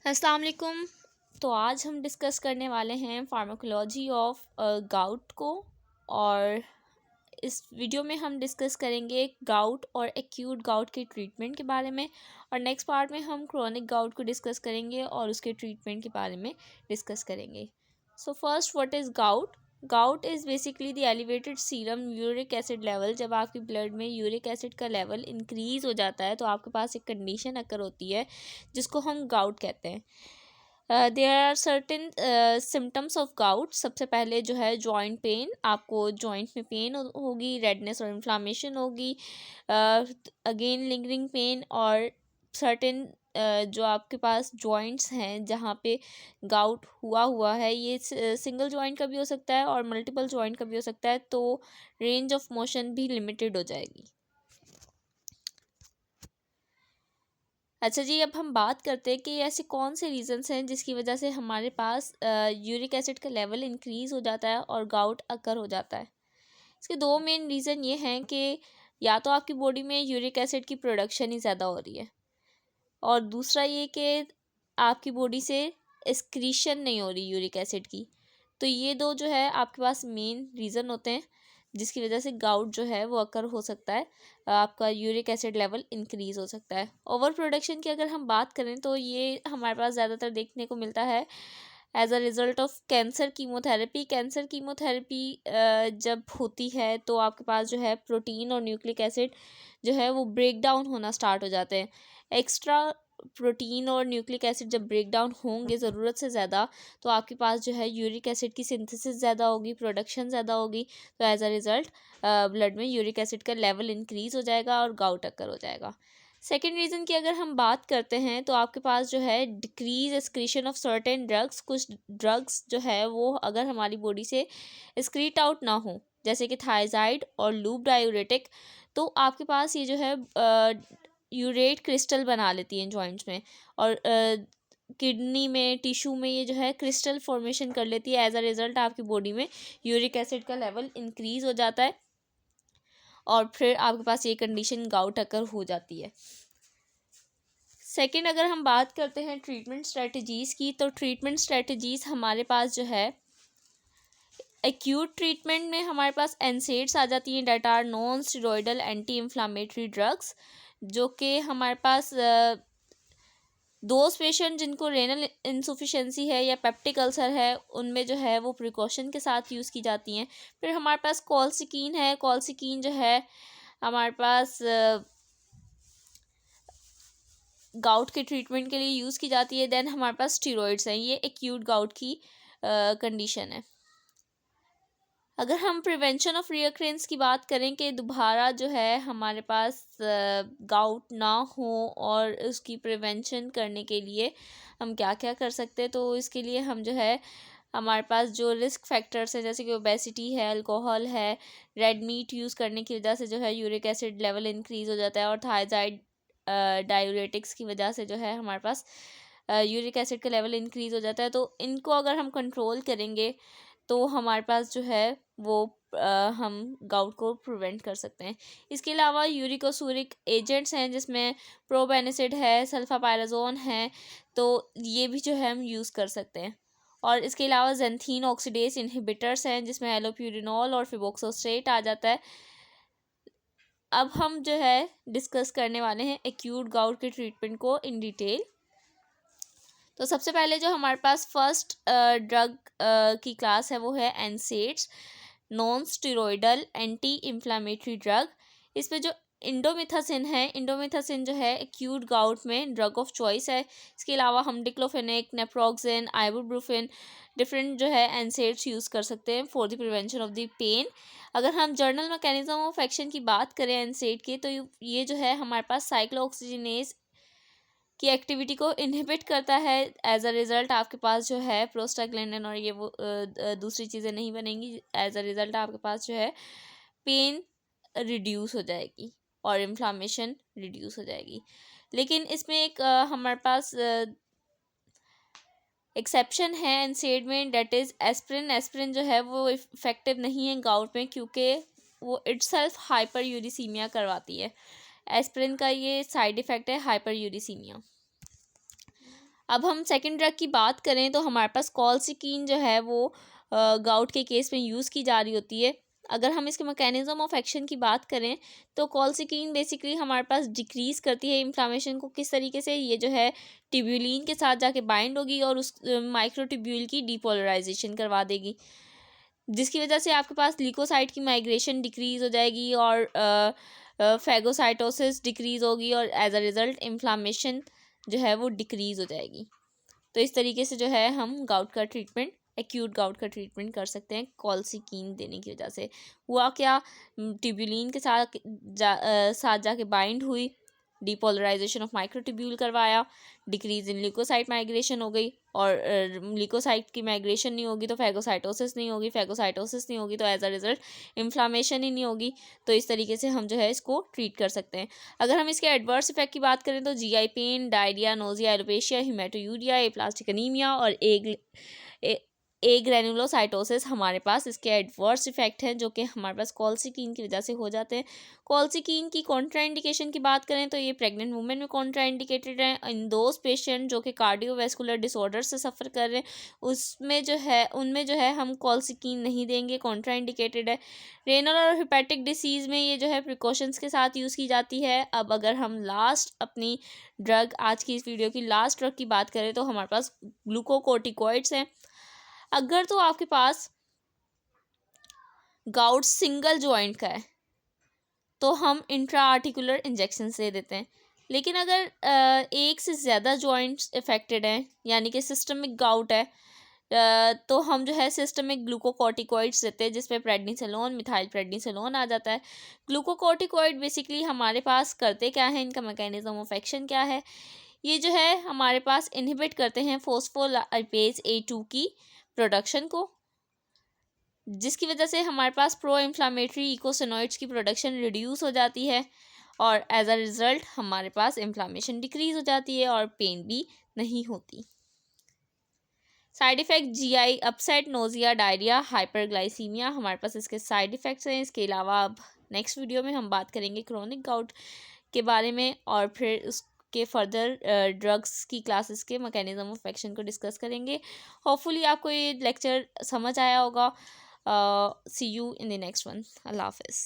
अस्सलाम वालेकुम। तो आज हम डिस्कस करने वाले हैं फार्माकोलॉजी ऑफ गाउट को। और इस वीडियो में हम डिस्कस करेंगे गाउट और एक्यूट गाउट के ट्रीटमेंट के बारे में, और नेक्स्ट पार्ट में हम क्रोनिक गाउट को डिस्कस करेंगे और उसके ट्रीटमेंट के बारे में डिस्कस करेंगे। So first, what is gout? Gout is basically the elevated serum uric acid level. जब आपकी ब्लड में यूरिक एसिड का लेवल इंक्रीज़ हो जाता है तो आपके पास एक कंडीशन अकर होती है जिसको हम गाउट कहते हैं। There are certain symptoms of gout. सबसे पहले जो है जॉइंट पेन, आपको जॉइंट में पेन होगी, रेडनेस और इन्फ्लामेशन होगी, अगेन लिंगरिंग पेन, और सर्टेन जो आपके पास जॉइंट्स हैं जहाँ पे गाउट हुआ है, ये सिंगल जॉइंट का भी हो सकता है और मल्टीपल जॉइंट का भी हो सकता है, तो रेंज ऑफ मोशन भी लिमिटेड हो जाएगी। अच्छा जी, अब हम बात करते हैं कि ऐसे कौन से रीज़न्स हैं जिसकी वजह से हमारे पास यूरिक एसिड का लेवल इंक्रीज़ हो जाता है और गाउट अकर हो जाता है। इसके दो मेन रीज़न ये हैं कि या तो आपकी बॉडी में यूरिक एसिड की प्रोडक्शन ही ज़्यादा हो रही है, और दूसरा ये कि आपकी बॉडी से एक्सक्रीशन नहीं हो रही यूरिक एसिड की। तो ये दो जो है आपके पास मेन रीज़न होते हैं जिसकी वजह से गाउट जो है वो अकर हो सकता है, आपका यूरिक एसिड लेवल इंक्रीज़ हो सकता है। ओवर प्रोडक्शन की अगर हम बात करें तो ये हमारे पास ज़्यादातर देखने को मिलता है as a result of cancer chemotherapy. Cancer chemotherapy जब होती है तो आपके पास जो है प्रोटीन और न्यूक्लिक एसिड जो है वो ब्रेक डाउन होना स्टार्ट हो जाते हैं। एक्स्ट्रा प्रोटीन और न्यूक्लिक एसिड जब ब्रेक डाउन होंगे ज़रूरत से ज़्यादा, तो आपके पास जो है यूरिक एसिड की सिंथेसिस ज़्यादा होगी, प्रोडक्शन ज़्यादा होगी, तो एज अ रिज़ल्ट ब्लड में यूरिक एसिड का लेवल इंक्रीज़ हो जाएगा और गाउट अकर हो जाएगा। सेकेंड रीज़न की अगर हम बात करते हैं तो आपके पास जो है decrease excretion of certain drugs. कुछ ड्रग्स जो है वो अगर हमारी बॉडी से एक्सक्रीट आउट ना हो, जैसे कि थायजाइड और लूप डायूरेटिक, तो आपके पास ये जो है यूरेट क्रिस्टल बना लेती हैं जॉइंट्स में, और किडनी में, टिश्यू में ये जो है क्रिस्टल फॉर्मेशन कर लेती है। एज अ रिज़ल्ट आपकी बॉडी में यूरिक एसिड का लेवल इंक्रीज़ हो जाता है और फिर आपके पास ये कंडीशन गाउट अकर हो जाती है। सेकेंड, अगर हम बात करते हैं ट्रीटमेंट स्ट्रेटजीज़ की, तो ट्रीटमेंट स्ट्रेटजीज़ हमारे पास जो है एक्यूट ट्रीटमेंट में हमारे पास एनसेड्स आ जाती हैं, that are non steroidal anti inflammatory drugs, जो कि हमारे पास दोज पेशेंट जिनको रेनल इंसुफिशेंसी है या पेप्टिक अल्सर है उनमें जो है वो प्रिकॉशन के साथ यूज़ की जाती हैं। फिर हमारे पास कॉल्सिकीन है। कॉल्सिकीन जो है हमारे पास गाउट के ट्रीटमेंट के लिए यूज़ की जाती है। देन हमारे पास स्टीरॉइड्स हैं, ये एक्यूट गाउट की कंडीशन है। अगर हम प्रिवेंशन ऑफ रीअक्रेंस की बात करें कि दोबारा जो है हमारे पास गाउट ना हो और उसकी प्रिवेंशन करने के लिए हम क्या क्या कर सकते हैं, तो इसके लिए हम जो है हमारे पास जो रिस्क फैक्टर्स हैं जैसे कि ओबेसिटी है, अल्कोहल है, रेड मीट यूज़ करने की वजह से जो है यूरिक एसिड लेवल इंक्रीज़ हो जाता है, और थायजाइड डायूरेटिक्स की वजह से जो है हमारे पास यूरिक एसिड का लेवल इंक्रीज़ हो जाता है। तो इनको अगर हम कंट्रोल करेंगे तो हमारे पास जो है वो हम गाउट को प्रिवेंट कर सकते हैं। इसके अलावा यूरिक और सूरिक एजेंट्स हैं जिसमें प्रोबेनिसिड है, सल्फापायराजोन है, तो ये भी जो है हम यूज़ कर सकते हैं। और इसके अलावा जेंथीन ऑक्सीडेज इनहिबिटर्स हैं जिसमें एलोप्यूरिनॉल और फिबोक्सोस्ट्रेट आ जाता है। अब हम जो है डिस्कस करने वाले हैं एक्यूट गाउट के ट्रीटमेंट को इन डिटेल। तो सबसे पहले जो हमारे पास फर्स्ट ड्रग की क्लास है वो है NSAIDs, non steroidal anti inflammatory drug. इसमें जो इंडोमिथासिन है, इंडोमिथासिन जो है एक्यूट गाउट में ड्रग ऑफ चॉइस है। इसके अलावा हम डिक्लोफेनेक, नेप्रोक्सेन, आइबुप्रोफेन, डिफरेंट जो है एनसेड्स यूज़ कर सकते हैं for the prevention of the pain. अगर हम जर्नल मैकेनिज्म ऑफ एक्शन की बात करें एनसेड के, तो ये जो है हमारे पास साइक्लोऑक्सीजिनेज की एक्टिविटी को इनहिबिट करता है। एज अ रिज़ल्ट आपके पास जो है प्रोस्टाग्लैंडिन और ये वो दूसरी चीज़ें नहीं बनेंगी। एज अ रिज़ल्ट आपके पास जो है पेन रिड्यूस हो जाएगी और इन्फ्लामेशन रिड्यूस हो जाएगी। लेकिन इसमें एक हमारे पास एक्सेप्शन है एनसेड में, डेट इज़ एस्प्रिन। एस्प्रिन जो है वो इफ़ेक्टिव नहीं है गाउट में क्योंकि वो इटसेल्फ हाइपर यूरिसीमिया करवाती है। एस्प्रिन का ये साइड इफ़ेक्ट है हाइपर यूरिसीमिया। अब हम सेकंड ड्रग की बात करें तो हमारे पास कॉल्सिकीन जो है वो गाउट के केस में यूज़ की जा रही होती है। अगर हम इसके मैकेनिज्म ऑफ एक्शन की बात करें तो कॉल्सिकीन बेसिकली हमारे पास डिक्रीज़ करती है इन्फ्लामेशन को। किस तरीके से? ये जो है ट्यूब्यूलिन के साथ जाके बाइंड होगी और उस माइक्रोट्यूब्यूल की डीपोलराइजेशन करवा देगी, जिसकी वजह से आपके पास ल्यूकोसाइट की माइग्रेशन डिक्रीज़ हो जाएगी और फैगोसाइटोसिस डिक्रीज़ होगी और एज अ रिज़ल्ट इन्फ्लामेशन जो है वो डिक्रीज़ हो जाएगी। तो इस तरीके से जो है हम गाउट का ट्रीटमेंट, एक्यूट गाउट का ट्रीटमेंट कर सकते हैं कॉल्सिकीन देने की वजह से। हुआ क्या? ट्यूब्यूलिन के साथ जाके बाइंड हुई, डीपोलराइजेशन ऑफ माइक्रोट्यूब्यूल करवाया, डिक्रीज इन ल्यूकोसाइट माइग्रेशन हो गई और ल्यूकोसाइट की माइग्रेशन नहीं होगी तो फैगोसाइटोसिस नहीं होगी, फैगोसाइटोसिस नहीं होगी तो एज अ रिजल्ट इन्फ्लामेशन ही नहीं होगी। तो इस तरीके से हम जो है इसको ट्रीट कर सकते हैं। अगर हम इसके एडवर्स इफेक्ट की बात करें तो GI pain, diarrhoea, nausea, alopecia, haematuria, aplastic anaemia और ए ग्रेनुलोसाइटोसिस हमारे पास इसके एडवर्स इफेक्ट हैं जो कि हमारे पास कॉल्सिकीन की वजह से हो जाते हैं। कॉल्सिकीन की कॉन्ट्राइंडिकेशन की बात करें तो ये प्रेग्नेंट वुमेन में कॉन्ट्राइंडिकेटेड है। इन दोज पेशेंट जो कि कार्डियोवैस्कुलर डिसऑर्डर से सफ़र कर रहे हैं उनमें जो है हम कॉल्सिकीन नहीं देंगे, कॉन्ट्राइंडिकेटेड है। रेनल और हिपैटिक डिसीज़ में ये जो है प्रिकॉशंस के साथ यूज़ की जाती है। अब अगर हम लास्ट अपनी ड्रग, आज की इस वीडियो की लास्ट ड्रग की बात करें तो हमारे पास ग्लूकोकोर्टिकॉइड्स हैं। अगर तो आपके पास गाउट सिंगल जॉइंट का है तो हम इंट्रा आर्टिकुलर इंजेक्शन दे देते हैं, लेकिन अगर एक से ज़्यादा जॉइंट्स इफेक्टेड हैं यानी कि सिस्टमिक गाउट है तो हम जो है सिस्टमिक ग्लूकोकॉर्टिकॉइड्स देते हैं, जिसमें प्रेडनिसोलोन, मिथाइल प्रेडनिसोलोन आ जाता है। ग्लूकोकॉर्टिकॉइड बेसिकली हमारे पास करते क्या है, इनका मैकेनिज्म ऑफ एक्शन क्या है? ये जो है हमारे पास इनहिबिट करते हैं फोस्फोलिपेज A2 की प्रोडक्शन को, जिसकी वजह से हमारे पास प्रो इन्फ्लामेटरी इकोसिनोइड्स की प्रोडक्शन रिड्यूस हो जाती है और एज अ रिज़ल्ट हमारे पास इन्फ्लामेशन डिक्रीज़ हो जाती है और पेन भी नहीं होती। Side effect GI upset, nausea, diarrhoea, hyperglycaemia हमारे पास इसके साइड इफ़ेक्ट्स हैं। इसके अलावा अब नेक्स्ट वीडियो में हम बात करेंगे क्रोनिक गाउट के बारे में और फिर उसके फर्दर ड्रग्स की क्लासेस के मैकेनिज्म ऑफ एक्शन को डिस्कस करेंगे। होपफुली आपको ये लेक्चर समझ आया होगा। See you in the next one. Allah Hafiz.